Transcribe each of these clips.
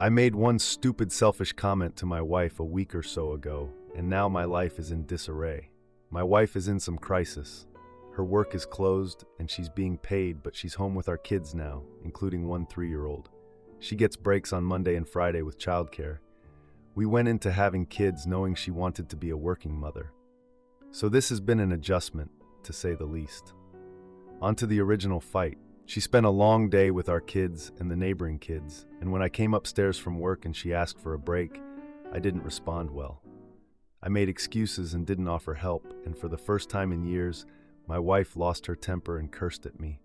I made one stupid selfish comment to my wife a week or so ago, and now my life is in disarray. My wife is in some crisis. Her work is closed and she's being paid, but she's home with our kids now, including one 3-year-old. She gets breaks on Monday and Friday with childcare. We went into having kids knowing she wanted to be a working mother. So this has been an adjustment, to say the least. On to the original fight. She spent a long day with our kids and the neighboring kids, and when I came upstairs from work and she asked for a break, I didn't respond well. I made excuses and didn't offer help, and for the first time in years, my wife lost her temper and cursed at me.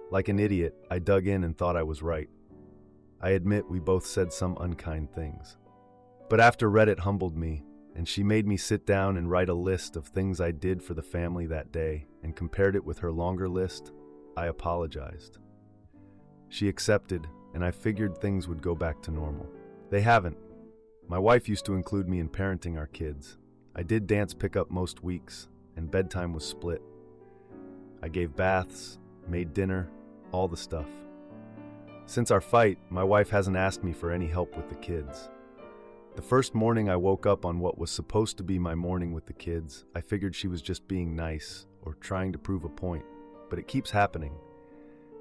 Like an idiot, I dug in and thought I was right. I admit we both said some unkind things. But after Reddit humbled me, and she made me sit down and write a list of things I did for the family that day and compared it with her longer list, I apologized. She accepted, and I figured things would go back to normal. They haven't. My wife used to include me in parenting our kids. I did dance pickup most weeks, and bedtime was split. I gave baths, made dinner, all the stuff. Since our fight, my wife hasn't asked me for any help with the kids. The first morning I woke up on what was supposed to be my morning with the kids, I figured she was just being nice or trying to prove a point. But it keeps happening.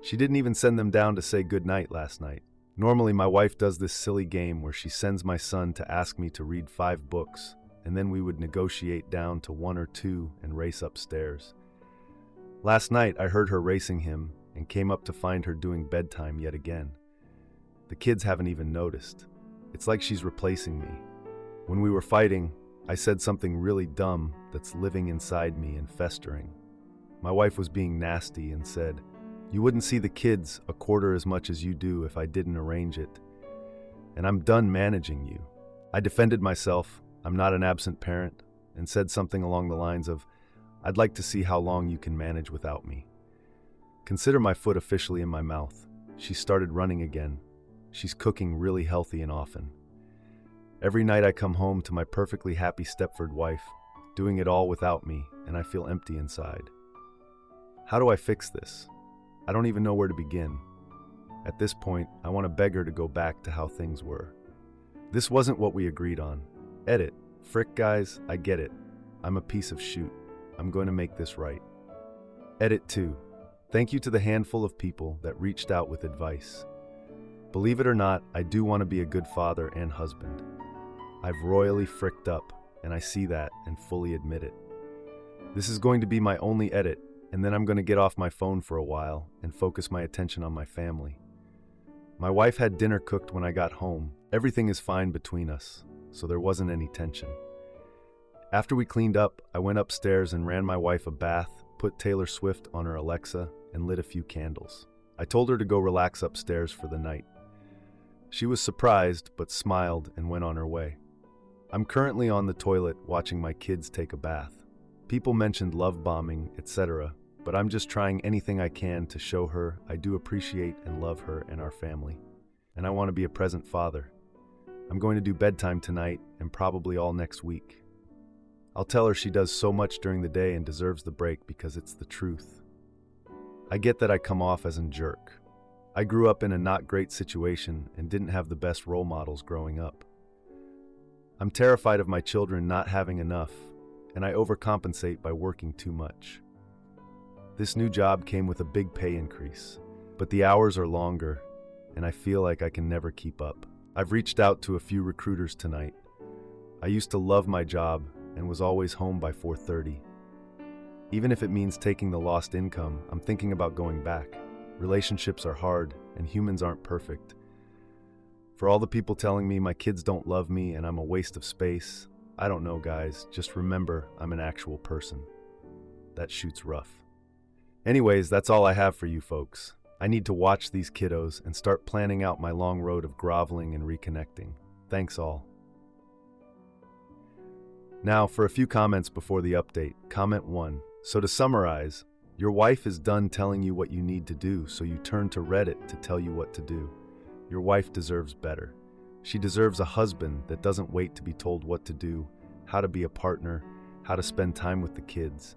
She didn't even send them down to say goodnight last night. Normally, my wife does this silly game where she sends my son to ask me to read 5 books, and then we would negotiate down to 1 or 2 and race upstairs. Last night, I heard her racing him and came up to find her doing bedtime yet again. The kids haven't even noticed. It's like she's replacing me. When we were fighting, I said something really dumb that's living inside me and festering. My wife was being nasty and said, "You wouldn't see the kids a quarter as much as you do if I didn't arrange it. And I'm done managing you." I defended myself, I'm not an absent parent, and said something along the lines of, "I'd like to see how long you can manage without me." Consider my foot officially in my mouth. She started running again. She's cooking really healthy and often. Every night I come home to my perfectly happy Stepford wife, doing it all without me, and I feel empty inside. How do I fix this? I don't even know where to begin. At this point, I want to beg her to go back to how things were. This wasn't what we agreed on. Edit. Frick, guys, I get it. I'm a piece of shoot. I'm going to make this right. Edit 2. Thank you to the handful of people that reached out with advice. Believe it or not, I do want to be a good father and husband. I've royally fricked up, and I see that and fully admit it. This is going to be my only edit, and then I'm going to get off my phone for a while and focus my attention on my family. My wife had dinner cooked when I got home. Everything is fine between us, so there wasn't any tension. After we cleaned up, I went upstairs and ran my wife a bath, put Taylor Swift on her Alexa, and lit a few candles. I told her to go relax upstairs for the night. She was surprised, but smiled and went on her way. I'm currently on the toilet watching my kids take a bath. People mentioned love bombing, etc., but I'm just trying anything I can to show her I do appreciate and love her and our family. And I want to be a present father. I'm going to do bedtime tonight and probably all next week. I'll tell her she does so much during the day and deserves the break because it's the truth. I get that I come off as a jerk. I grew up in a not great situation and didn't have the best role models growing up. I'm terrified of my children not having enough, and I overcompensate by working too much. This new job came with a big pay increase, but the hours are longer, and I feel like I can never keep up. I've reached out to a few recruiters tonight. I used to love my job and was always home by 4:30. Even if it means taking the lost income, I'm thinking about going back. Relationships are hard, and humans aren't perfect. For all the people telling me my kids don't love me and I'm a waste of space, I don't know, guys. Just remember, I'm an actual person. That shoot's rough. Anyways, that's all I have for you folks. I need to watch these kiddos and start planning out my long road of groveling and reconnecting. Thanks all. Now, for a few comments before the update. Comment 1. So to summarize, your wife is done telling you what you need to do, so you turn to Reddit to tell you what to do. Your wife deserves better. She deserves a husband that doesn't wait to be told what to do, how to be a partner, how to spend time with the kids.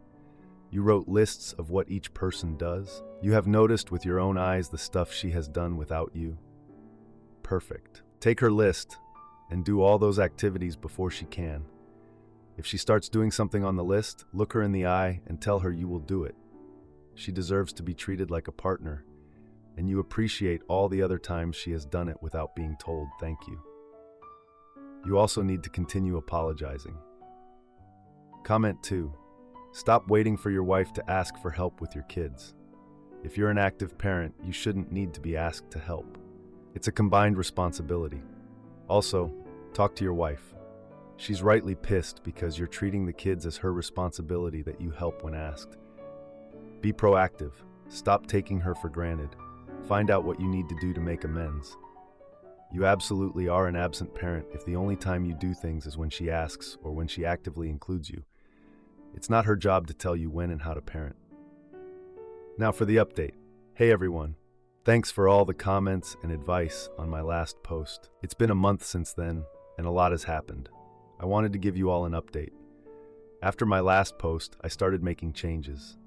You wrote lists of what each person does. You have noticed with your own eyes the stuff she has done without you. Perfect. Take her list and do all those activities before she can. If she starts doing something on the list, look her in the eye and tell her you will do it. She deserves to be treated like a partner, and you appreciate all the other times she has done it without being told thank you. You also need to continue apologizing. Comment 2. Stop waiting for your wife to ask for help with your kids. If you're an active parent, you shouldn't need to be asked to help. It's a combined responsibility. Also, talk to your wife. She's rightly pissed because you're treating the kids as her responsibility that you help when asked. Be proactive. Stop taking her for granted. Find out what you need to do to make amends. You absolutely are an absent parent if the only time you do things is when she asks or when she actively includes you. It's not her job to tell you when and how to parent. Now for the update. Hey everyone. Thanks for all the comments and advice on my last post. It's been a month since then, and a lot has happened. I wanted to give you all an update. After my last post, I started making changes.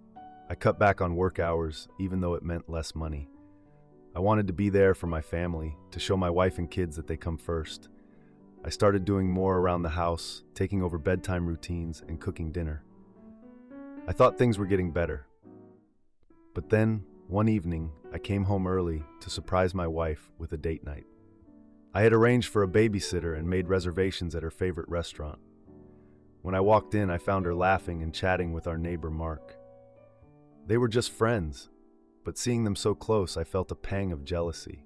I cut back on work hours, even though it meant less money. I wanted to be there for my family, to show my wife and kids that they come first. I started doing more around the house, taking over bedtime routines and cooking dinner. I thought things were getting better. But then, one evening, I came home early to surprise my wife with a date night. I had arranged for a babysitter and made reservations at her favorite restaurant. When I walked in, I found her laughing and chatting with our neighbor Mark. They were just friends, but seeing them so close, I felt a pang of jealousy.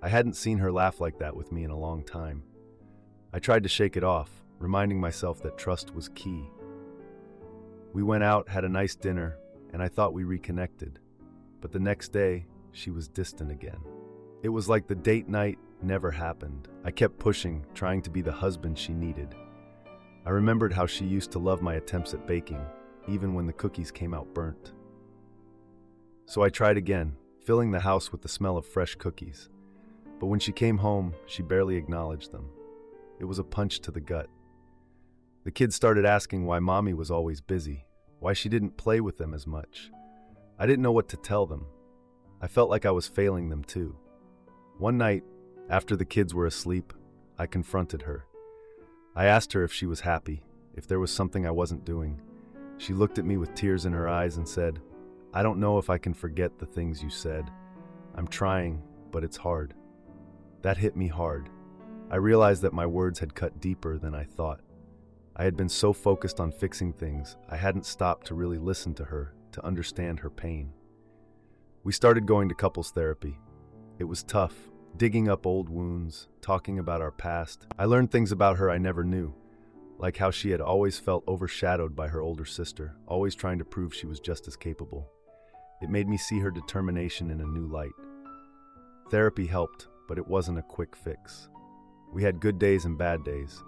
I hadn't seen her laugh like that with me in a long time. I tried to shake it off, reminding myself that trust was key. We went out, had a nice dinner, and I thought we reconnected. But the next day, she was distant again. It was like the date night never happened. I kept pushing, trying to be the husband she needed. I remembered how she used to love my attempts at baking, even when the cookies came out burnt. So I tried again, filling the house with the smell of fresh cookies. But when she came home, she barely acknowledged them. It was a punch to the gut. The kids started asking why mommy was always busy, why she didn't play with them as much. I didn't know what to tell them. I felt like I was failing them too. One night, after the kids were asleep, I confronted her. I asked her if she was happy, if there was something I wasn't doing. She looked at me with tears in her eyes and said, "I don't know if I can forget the things you said. I'm trying, but it's hard." That hit me hard. I realized that my words had cut deeper than I thought. I had been so focused on fixing things, I hadn't stopped to really listen to her, to understand her pain. We started going to couples therapy. It was tough, digging up old wounds, talking about our past. I learned things about her I never knew, like how she had always felt overshadowed by her older sister, always trying to prove she was just as capable. It made me see her determination in a new light. Therapy helped, but it wasn't a quick fix. We had good days and bad days.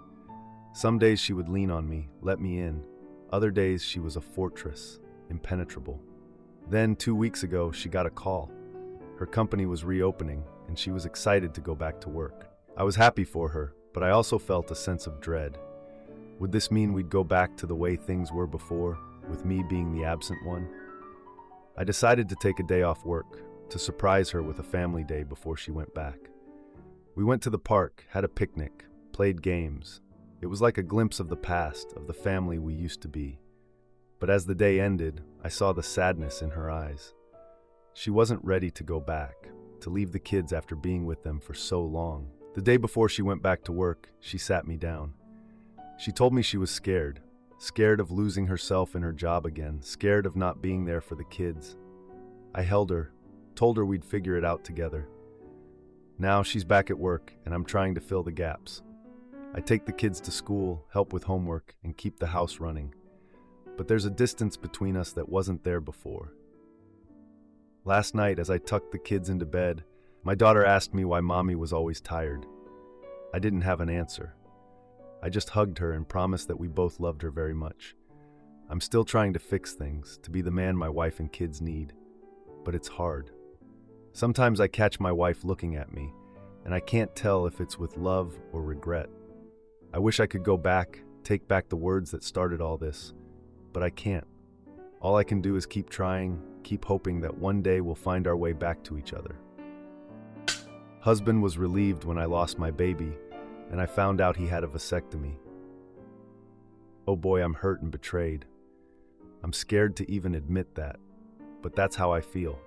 Some days she would lean on me, let me in. Other days she was a fortress, impenetrable. Then, 2 weeks ago, she got a call. Her company was reopening, and she was excited to go back to work. I was happy for her, but I also felt a sense of dread. Would this mean we'd go back to the way things were before, with me being the absent one? I decided to take a day off work, to surprise her with a family day before she went back. We went to the park, had a picnic, played games. It was like a glimpse of the past, of the family we used to be. But as the day ended, I saw the sadness in her eyes. She wasn't ready to go back, to leave the kids after being with them for so long. The day before she went back to work, she sat me down. She told me she was scared of losing herself in her job again, scared of not being there for the kids. I held her, told her we'd figure it out together. Now she's back at work, and I'm trying to fill the gaps. I take the kids to school, help with homework, and keep the house running. But there's a distance between us that wasn't there before. Last night, as I tucked the kids into bed, my daughter asked me why mommy was always tired. I didn't have an answer. I just hugged her and promised that we both loved her very much. I'm still trying to fix things, to be the man my wife and kids need. But it's hard. Sometimes I catch my wife looking at me, and I can't tell if it's with love or regret. I wish I could go back, take back the words that started all this, but I can't. All I can do is keep trying, keep hoping that one day we'll find our way back to each other. Husband was relieved when I lost my baby, and I found out he had a vasectomy. Oh boy, I'm hurt and betrayed. I'm scared to even admit that, but that's how I feel.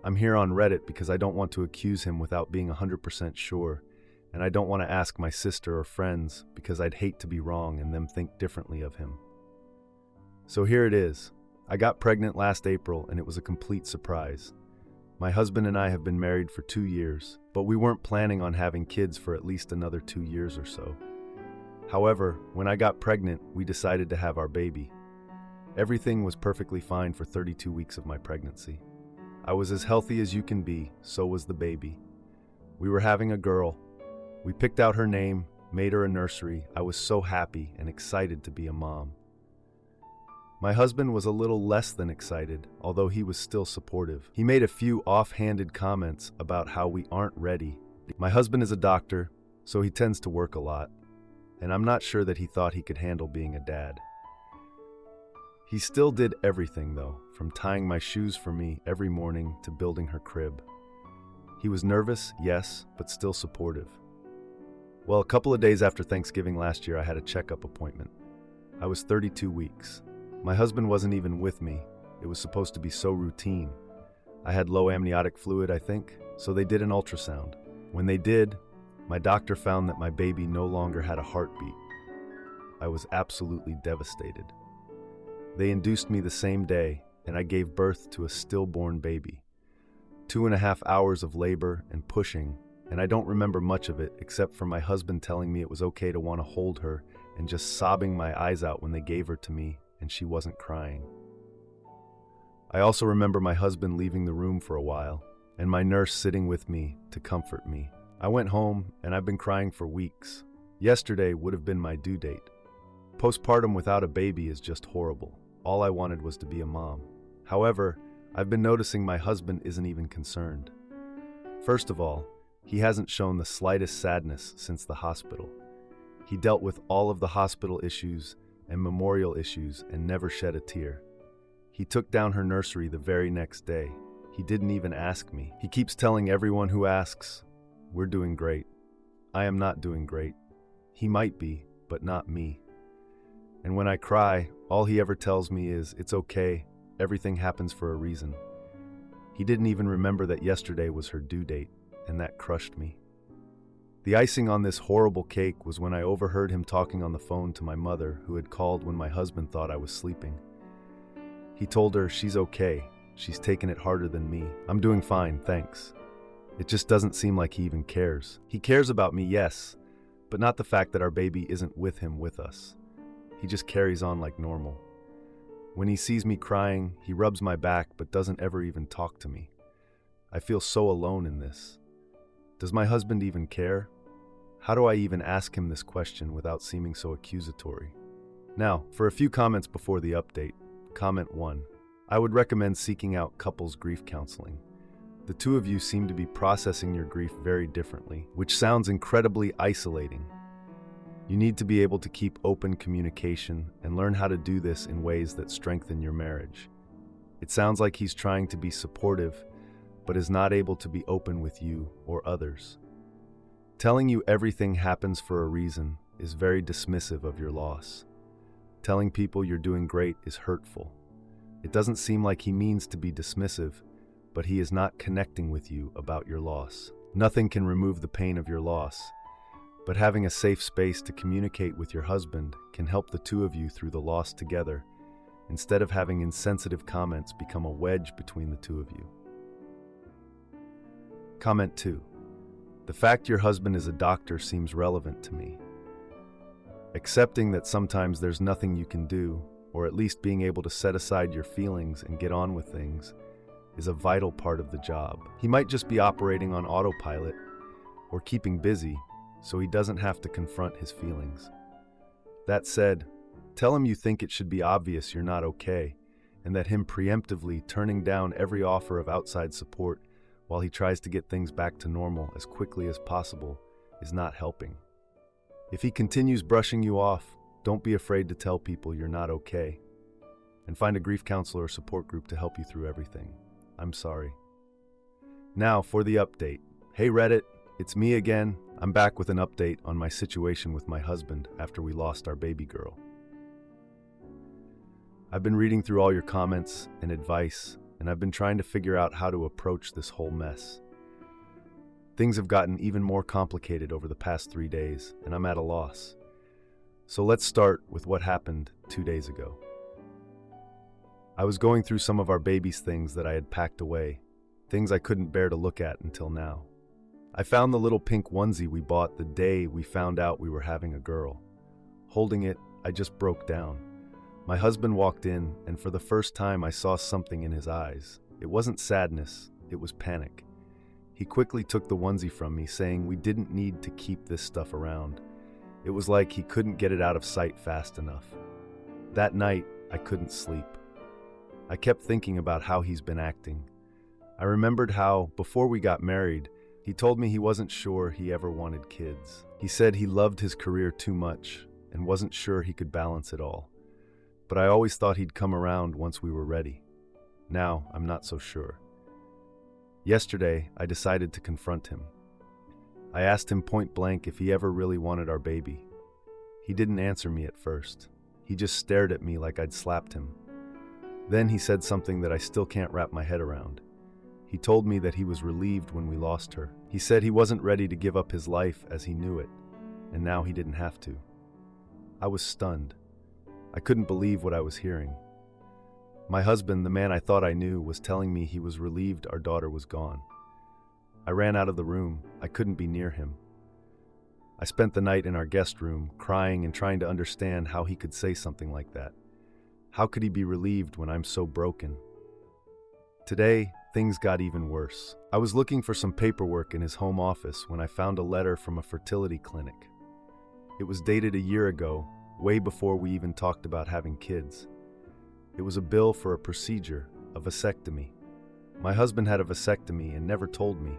I'm here on Reddit because I don't want to accuse him without being 100% sure, and I don't want to ask my sister or friends because I'd hate to be wrong and them think differently of him. So here it is. I got pregnant last April and it was a complete surprise. My husband and I have been married for 2 years, but we weren't planning on having kids for at least another 2 years or so. However, when I got pregnant, we decided to have our baby. Everything was perfectly fine for 32 weeks of my pregnancy. I was as healthy as you can be, so was the baby. We were having a girl. We picked out her name, made her a nursery. I was so happy and excited to be a mom. My husband was a little less than excited, although he was still supportive. He made a few offhanded comments about how we aren't ready. My husband is a doctor, so he tends to work a lot, and I'm not sure that he thought he could handle being a dad. He still did everything, though, from tying my shoes for me every morning to building her crib. He was nervous, yes, but still supportive. Well, a couple of days after Thanksgiving last year, I had a checkup appointment. I was 32 weeks. My husband wasn't even with me. It was supposed to be so routine. I had low amniotic fluid, I think, so they did an ultrasound. When they did, my doctor found that my baby no longer had a heartbeat. I was absolutely devastated. They induced me the same day, and I gave birth to a stillborn baby. 2.5 hours of labor and pushing, and I don't remember much of it except for my husband telling me it was okay to want to hold her and just sobbing my eyes out when they gave her to me and she wasn't crying. I also remember my husband leaving the room for a while and my nurse sitting with me to comfort me. I went home and I've been crying for weeks. Yesterday would have been my due date. Postpartum without a baby is just horrible. All I wanted was to be a mom. However, I've been noticing my husband isn't even concerned. First of all, he hasn't shown the slightest sadness since the hospital. He dealt with all of the hospital issues and memorial issues and never shed a tear. He took down her nursery the very next day. He didn't even ask me. He keeps telling everyone who asks, "We're doing great." I am not doing great. He might be, but not me. And when I cry, all he ever tells me is, "It's okay, everything happens for a reason." He didn't even remember that yesterday was her due date, and that crushed me. The icing on this horrible cake was when I overheard him talking on the phone to my mother, who had called when my husband thought I was sleeping. He told her she's okay, she's taken it harder than me. I'm doing fine, thanks. It just doesn't seem like he even cares. He cares about me, yes, but not the fact that our baby isn't with him with us. He just carries on like normal. When he sees me crying, he rubs my back but doesn't ever even talk to me. I feel so alone in this. Does my husband even care? How do I even ask him this question without seeming so accusatory? Now, for a few comments before the update. Comment 1. I would recommend seeking out couples grief counseling. The two of you seem to be processing your grief very differently, which sounds incredibly isolating. You need to be able to keep open communication and learn how to do this in ways that strengthen your marriage. It sounds like he's trying to be supportive, but is not able to be open with you or others. Telling you everything happens for a reason is very dismissive of your loss. Telling people you're doing great is hurtful. It doesn't seem like he means to be dismissive, but he is not connecting with you about your loss. Nothing can remove the pain of your loss, but having a safe space to communicate with your husband can help the two of you through the loss together, instead of having insensitive comments become a wedge between the two of you. Comment 2. The fact your husband is a doctor seems relevant to me. Accepting that sometimes there's nothing you can do, or at least being able to set aside your feelings and get on with things, is a vital part of the job. He might just be operating on autopilot or keeping busy, so he doesn't have to confront his feelings. That said, tell him you think it should be obvious you're not okay, and that him preemptively turning down every offer of outside support while he tries to get things back to normal as quickly as possible is not helping. If he continues brushing you off, don't be afraid to tell people you're not okay, and find a grief counselor or support group to help you through everything. I'm sorry. Now for the update. Hey Reddit, it's me again. I'm back with an update on my situation with my husband after we lost our baby girl. I've been reading through all your comments and advice, and I've been trying to figure out how to approach this whole mess. Things have gotten even more complicated over the past 3 days, and I'm at a loss. So let's start with what happened 2 days ago. I was going through some of our baby's things that I had packed away, things I couldn't bear to look at until now. I found the little pink onesie we bought the day we found out we were having a girl. Holding it, I just broke down. My husband walked in, and for the first time I saw something in his eyes. It wasn't sadness, it was panic. He quickly took the onesie from me, saying we didn't need to keep this stuff around. It was like he couldn't get it out of sight fast enough. That night, I couldn't sleep. I kept thinking about how he's been acting. I remembered how, before we got married, he told me he wasn't sure he ever wanted kids. He said he loved his career too much and wasn't sure he could balance it all. But I always thought he'd come around once we were ready. Now, I'm not so sure. Yesterday, I decided to confront him. I asked him point blank if he ever really wanted our baby. He didn't answer me at first. He just stared at me like I'd slapped him. Then he said something that I still can't wrap my head around. He told me that he was relieved when we lost her. He said he wasn't ready to give up his life as he knew it, and now he didn't have to. I was stunned. I couldn't believe what I was hearing. My husband, the man I thought I knew, was telling me he was relieved our daughter was gone. I ran out of the room. I couldn't be near him. I spent the night in our guest room, crying and trying to understand how he could say something like that. How could he be relieved when I'm so broken? Today, things got even worse. I was looking for some paperwork in his home office when I found a letter from a fertility clinic. It was dated a year ago, way before we even talked about having kids. It was a bill for a procedure, a vasectomy. My husband had a vasectomy and never told me.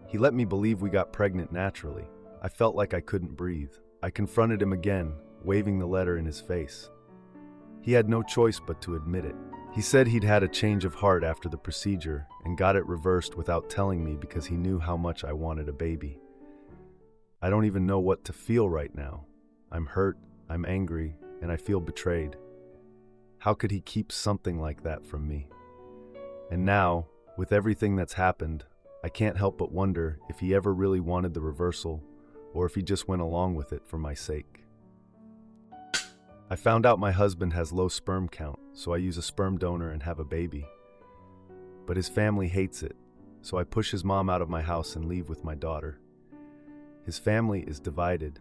He let me believe we got pregnant naturally. I felt like I couldn't breathe. I confronted him again, waving the letter in his face. He had no choice but to admit it. He said he'd had a change of heart after the procedure and got it reversed without telling me because he knew how much I wanted a baby. I don't even know what to feel right now. I'm hurt, I'm angry, and I feel betrayed. How could he keep something like that from me? And now, with everything that's happened, I can't help but wonder if he ever really wanted the reversal or if he just went along with it for my sake. I found out my husband has low sperm count, so I use a sperm donor and have a baby. But his family hates it, so I push his mom out of my house and leave with my daughter. His family is divided.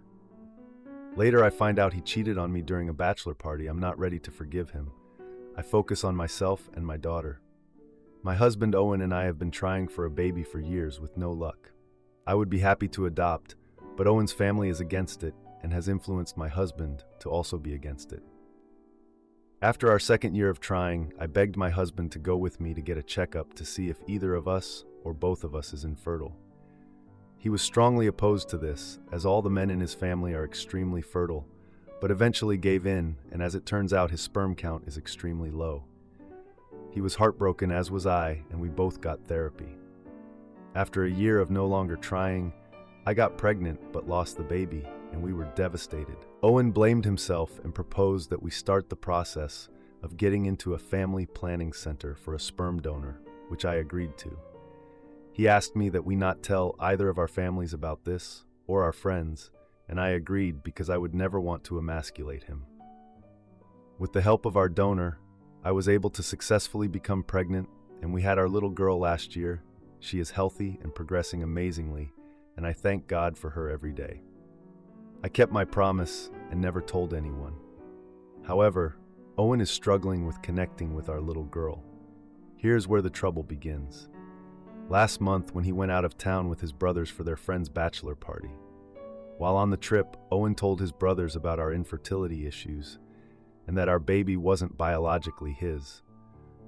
Later I find out he cheated on me during a bachelor party. I'm not ready to forgive him. I focus on myself and my daughter. My husband Owen and I have been trying for a baby for years with no luck. I would be happy to adopt, but Owen's family is against it and has influenced my husband to also be against it. After our second year of trying, I begged my husband to go with me to get a checkup to see if either of us or both of us is infertile. He was strongly opposed to this, as all the men in his family are extremely fertile, but eventually gave in, and as it turns out, his sperm count is extremely low. He was heartbroken, as was I, and we both got therapy. After a year of no longer trying, I got pregnant but lost the baby, and we were devastated. Owen blamed himself and proposed that we start the process of getting into a family planning center for a sperm donor, which I agreed to. He asked me that we not tell either of our families about this or our friends, and I agreed because I would never want to emasculate him. With the help of our donor, I was able to successfully become pregnant, and we had our little girl last year. She is healthy and progressing amazingly, and I thank God for her every day. I kept my promise and never told anyone. However, Owen is struggling with connecting with our little girl. Here's where the trouble begins. Last month, when he went out of town with his brothers for their friend's bachelor party. While on the trip, Owen told his brothers about our infertility issues and that our baby wasn't biologically his.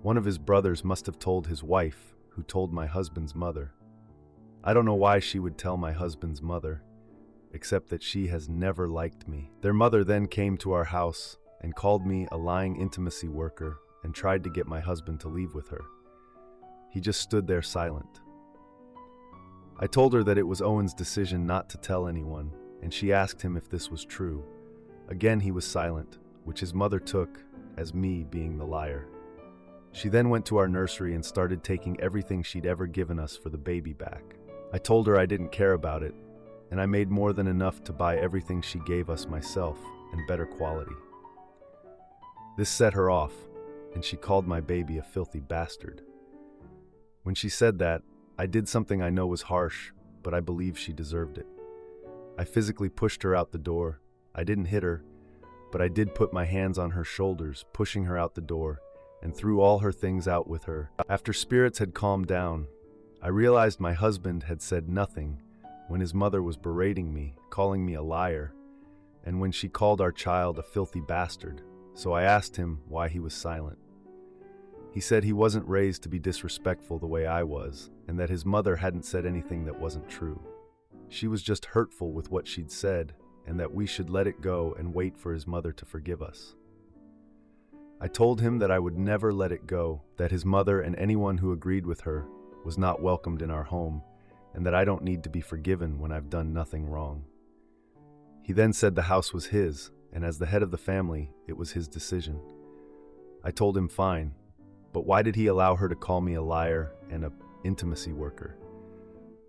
One of his brothers must have told his wife, who told my husband's mother. I don't know why she would tell my husband's mother, except that she has never liked me. Their mother then came to our house and called me a lying intimacy worker and tried to get my husband to leave with her. He just stood there silent. I told her that it was Owen's decision not to tell anyone, and she asked him if this was true. Again, he was silent, which his mother took as me being the liar. She then went to our nursery and started taking everything she'd ever given us for the baby back. I told her I didn't care about it, and I made more than enough to buy everything she gave us myself in better quality. This set her off, and she called my baby a filthy bastard. When she said that, I did something I know was harsh, but I believe she deserved it. I physically pushed her out the door. I didn't hit her, but I did put my hands on her shoulders, pushing her out the door, and threw all her things out with her. After spirits had calmed down, I realized my husband had said nothing when his mother was berating me, calling me a liar, and when she called our child a filthy bastard, so I asked him why he was silent. He said he wasn't raised to be disrespectful the way I was, and that his mother hadn't said anything that wasn't true. She was just hurtful with what she'd said, and that we should let it go and wait for his mother to forgive us. I told him that I would never let it go, that his mother and anyone who agreed with her was not welcomed in our home, and that I don't need to be forgiven when I've done nothing wrong. He then said the house was his, and as the head of the family, it was his decision. I told him fine, but why did he allow her to call me a liar and an intimacy worker?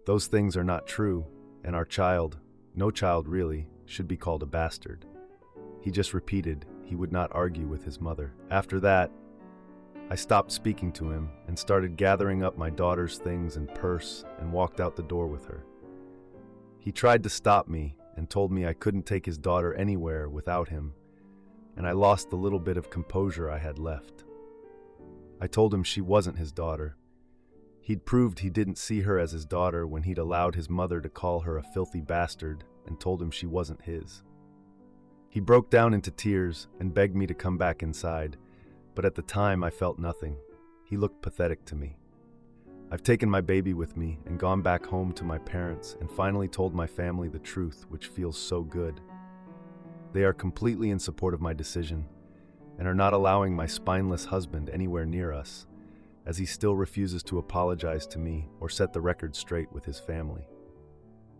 Those things are not true, and our child, no child really, should be called a bastard. He just repeated he would not argue with his mother. After that, I stopped speaking to him and started gathering up my daughter's things and purse and walked out the door with her. He tried to stop me and told me I couldn't take his daughter anywhere without him, and I lost the little bit of composure I had left. I told him she wasn't his daughter. He'd proved he didn't see her as his daughter when he'd allowed his mother to call her a filthy bastard and told him she wasn't his. He broke down into tears and begged me to come back inside, but at the time I felt nothing. He looked pathetic to me. I've taken my baby with me and gone back home to my parents and finally told my family the truth, which feels so good. They are completely in support of my decision and are not allowing my spineless husband anywhere near us, as he still refuses to apologize to me or set the record straight with his family.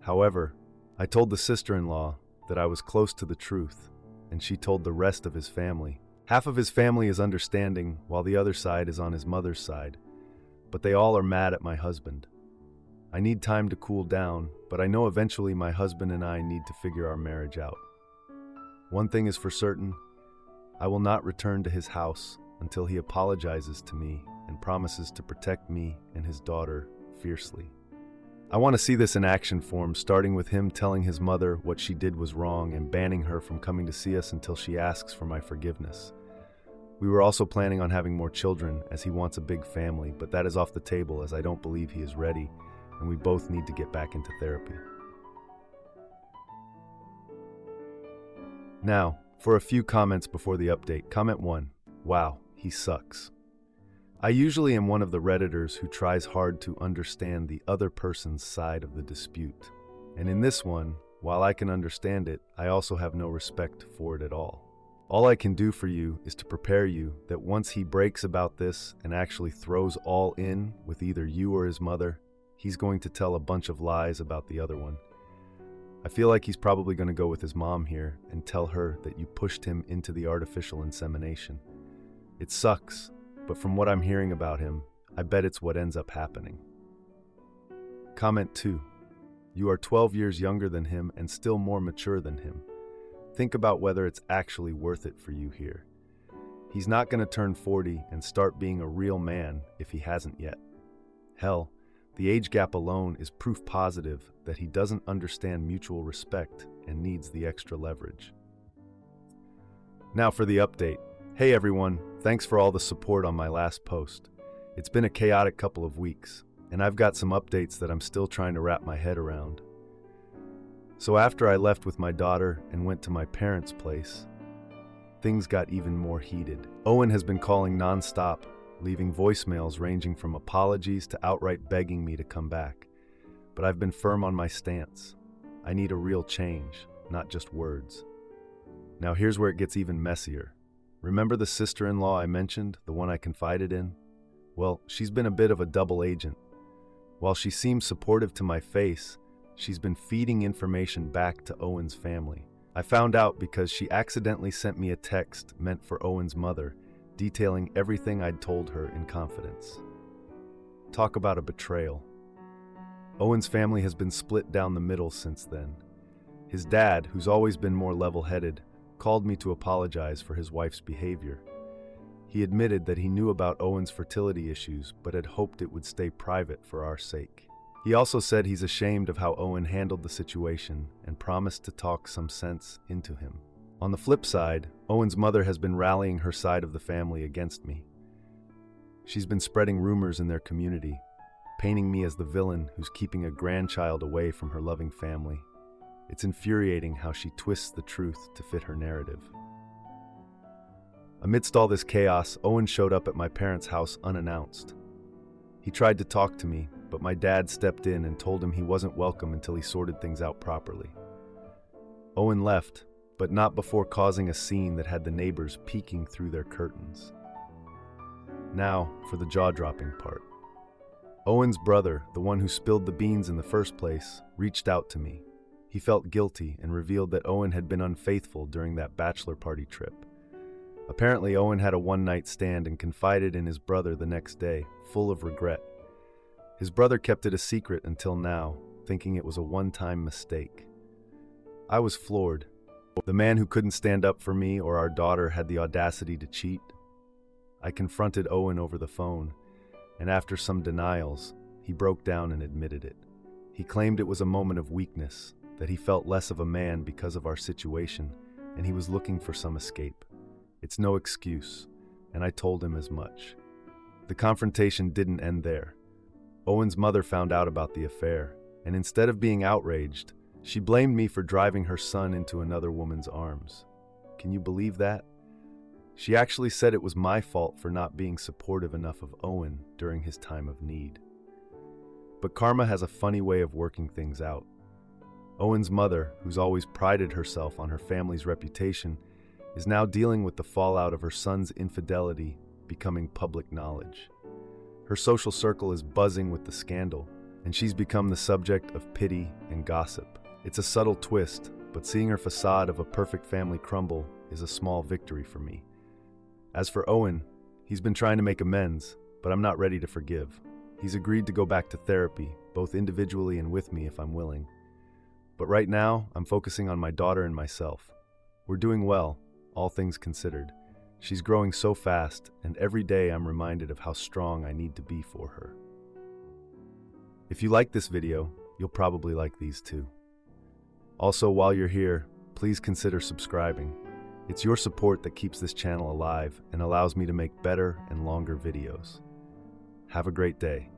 However, I told the sister-in-law that I was close to the truth, and she told the rest of his family. Half of his family is understanding, while the other side is on his mother's side, but they all are mad at my husband. I need time to cool down, but I know eventually my husband and I need to figure our marriage out. One thing is for certain, I will not return to his house until he apologizes to me and promises to protect me and his daughter fiercely. I want to see this in action form, starting with him telling his mother what she did was wrong and banning her from coming to see us until she asks for my forgiveness. We were also planning on having more children, as he wants a big family, but that is off the table as I don't believe he is ready, and we both need to get back into therapy. Now, for a few comments before the update. Comment 1. Wow, he sucks. I usually am one of the Redditors who tries hard to understand the other person's side of the dispute. And in this one, while I can understand it, I also have no respect for it at all. All I can do for you is to prepare you that once he breaks about this and actually throws all in with either you or his mother, he's going to tell a bunch of lies about the other one. I feel like he's probably going to go with his mom here and tell her that you pushed him into the artificial insemination. It sucks, but from what I'm hearing about him, I bet it's what ends up happening. Comment 2. You are 12 years younger than him and still more mature than him. Think about whether it's actually worth it for you here. He's not going to turn 40 and start being a real man if he hasn't yet. Hell, the age gap alone is proof positive that he doesn't understand mutual respect and needs the extra leverage. Now for the update. Hey everyone, thanks for all the support on my last post. It's been a chaotic couple of weeks, and I've got some updates that I'm still trying to wrap my head around. So after I left with my daughter and went to my parents' place, things got even more heated. Owen has been calling nonstop, leaving voicemails ranging from apologies to outright begging me to come back. But I've been firm on my stance. I need a real change, not just words. Now here's where it gets even messier. Remember the sister-in-law I mentioned, the one I confided in? Well, she's been a bit of a double agent. While she seems supportive to my face, she's been feeding information back to Owen's family. I found out because she accidentally sent me a text meant for Owen's mother, detailing everything I'd told her in confidence. Talk about a betrayal. Owen's family has been split down the middle since then. His dad, who's always been more level-headed, called me to apologize for his wife's behavior. He admitted that he knew about Owen's fertility issues, but had hoped it would stay private for our sake. He also said he's ashamed of how Owen handled the situation and promised to talk some sense into him. On the flip side, Owen's mother has been rallying her side of the family against me. She's been spreading rumors in their community, painting me as the villain who's keeping a grandchild away from her loving family. It's infuriating how she twists the truth to fit her narrative. Amidst all this chaos, Owen showed up at my parents' house unannounced. He tried to talk to me, but my dad stepped in and told him he wasn't welcome until he sorted things out properly. Owen left, but not before causing a scene that had the neighbors peeking through their curtains. Now, for the jaw-dropping part. Owen's brother, the one who spilled the beans in the first place, reached out to me. He felt guilty and revealed that Owen had been unfaithful during that bachelor party trip. Apparently, Owen had a one-night stand and confided in his brother the next day, full of regret. His brother kept it a secret until now, thinking it was a one-time mistake. I was floored. The man who couldn't stand up for me or our daughter had the audacity to cheat. I confronted Owen over the phone, and after some denials, he broke down and admitted it. He claimed it was a moment of weakness, that he felt less of a man because of our situation, and he was looking for some escape. It's no excuse, and I told him as much. The confrontation didn't end there. Owen's mother found out about the affair, and instead of being outraged, she blamed me for driving her son into another woman's arms. Can you believe that? She actually said it was my fault for not being supportive enough of Owen during his time of need. But karma has a funny way of working things out. Owen's mother, who's always prided herself on her family's reputation, is now dealing with the fallout of her son's infidelity becoming public knowledge. Her social circle is buzzing with the scandal, and she's become the subject of pity and gossip. It's a subtle twist, but seeing her facade of a perfect family crumble is a small victory for me. As for Owen, he's been trying to make amends, but I'm not ready to forgive. He's agreed to go back to therapy, both individually and with me if I'm willing. But right now, I'm focusing on my daughter and myself. We're doing well, all things considered. She's growing so fast, and every day I'm reminded of how strong I need to be for her. If you like this video, you'll probably like these too. Also, while you're here, please consider subscribing. It's your support that keeps this channel alive and allows me to make better and longer videos. Have a great day.